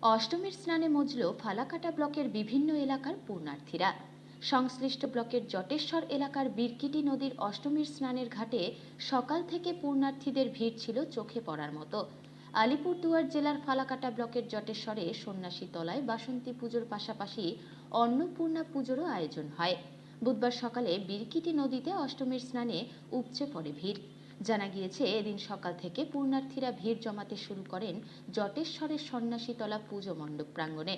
অষ্টমীর স্নানে মজল ফালাকাটা ব্লকের বিভিন্ন এলাকার পুণ্যার্থীরা। সংশ্লিষ্ট ব্লকের জটেশ্বর এলাকার বিরকিটি নদীর অষ্টমীর স্নানের ঘাটে সকাল থেকে পুণ্যার্থীদের ভিড় ছিল চোখে পড়ার মতো। আলিপুরদুয়ার জেলার ফালাকাটা ব্লকের জটেশ্বরে সন্ন্যাসী তলায় বাসন্তী পুজোর পাশাপাশি অন্নপূর্ণা পুজোরও আয়োজন হয়। বুধবার সকালে বিরকিটি নদীতে অষ্টমীর স্নানে উপচে পড়ে ভিড়। জানা গিয়েছে, এদিন সকাল থেকে পুণ্যার্থীরা ভিড় জমাতে শুরু করেন জটেশ্বরের সন্ন্যাসীতলা পুজো মণ্ডপ প্রাঙ্গণে।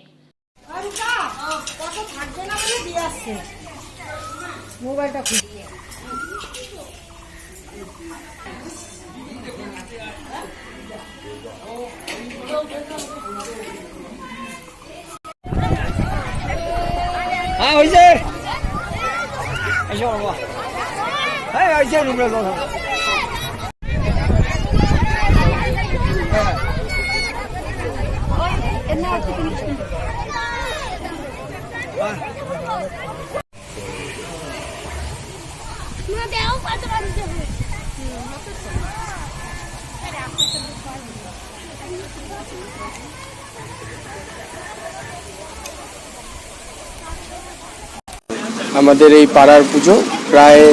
আমাদের এই পাড়ার পুজো প্রায়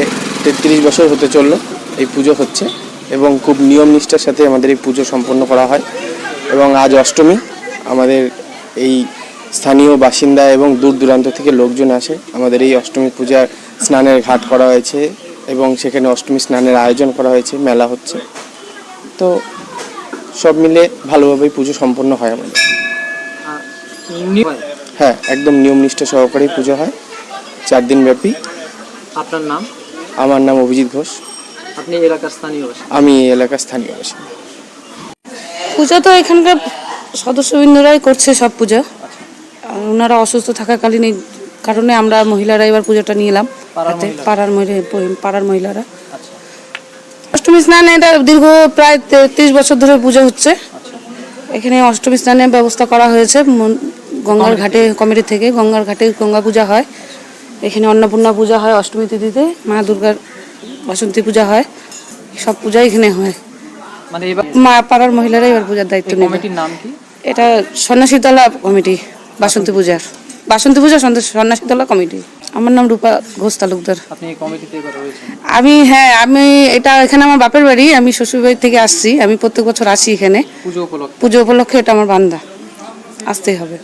33 বছর হতে চললো এই পুজো হচ্ছে এবং খুব নিয়ম নিষ্ঠার সাথে আমাদের এই পুজো সম্পন্ন করা হয়। এবং আজ অষ্টমী, আমাদের এই স্থানীয় বাসিন্দা এবং দূর দূরান্ত থেকে লোকজন আসে। আমাদের এই অষ্টমী পূজার স্নানের ঘাট করা হয়েছে এবং সেখানে অষ্টমী স্নানের আয়োজন করা হয়েছে, মেলা হচ্ছে। তো সব মিলে ভালোভাবেই পুজো সম্পন্ন হয় আমাদের। হ্যাঁ, একদম নিয়ম নিষ্ঠা সহকারে পুজো হয় 4 দিন ব্যাপী। আপনার নাম? আমার নাম অভিজিৎ ঘোষ। আপনি এলাকার স্থানীয় বাসিন্দা? আমি এলাকার স্থানীয় বাসিন্দা। পূজা তো এখানকার সদস্যবৃন্দরাই করছে সব পূজা। ওনারা অসুস্থ থাকাকালীন এই কারণে আমরা মহিলারা এবার পুজোটা নিয়ে এলাম, পাড়ার মহিলারা। অষ্টমী স্নান এটা দীর্ঘ প্রায় 33 বছর ধরে পুজো হচ্ছে। এখানে অষ্টমী স্নানের ব্যবস্থা করা হয়েছে গঙ্গার ঘাটে কমিটি থেকে। গঙ্গার ঘাটে গঙ্গা পূজা হয়, এখানে অন্নপূর্ণা পূজা হয়, অষ্টমী তিথিতে মা দুর্গার বাসন্তী পূজা হয়, সব পূজা এখানে হয়। মানে এবার মা পাড়ার মহিলারা এবার পূজার দায়িত্ব নেবে। কমিটির নাম কি? এটা সন্ন্যাসীতলা কমিটি, বাসন্তী পূজা সন্ন্যাসীতলা কমিটি। আমার নাম রূপা ঘোষ তালুকদার। আপনি এই কমিটিতে এবার রয়েছেন? আমি এটা এখানে আমার বাপের বাড়ি, আমি শ্বশুর বাড়ি থেকে আসছি। আমি প্রত্যেক বছর আসি এখানে পুজো উপলক্ষে। পুজো উপলক্ষে এটা আমার বান্দা, আসতেই হবে।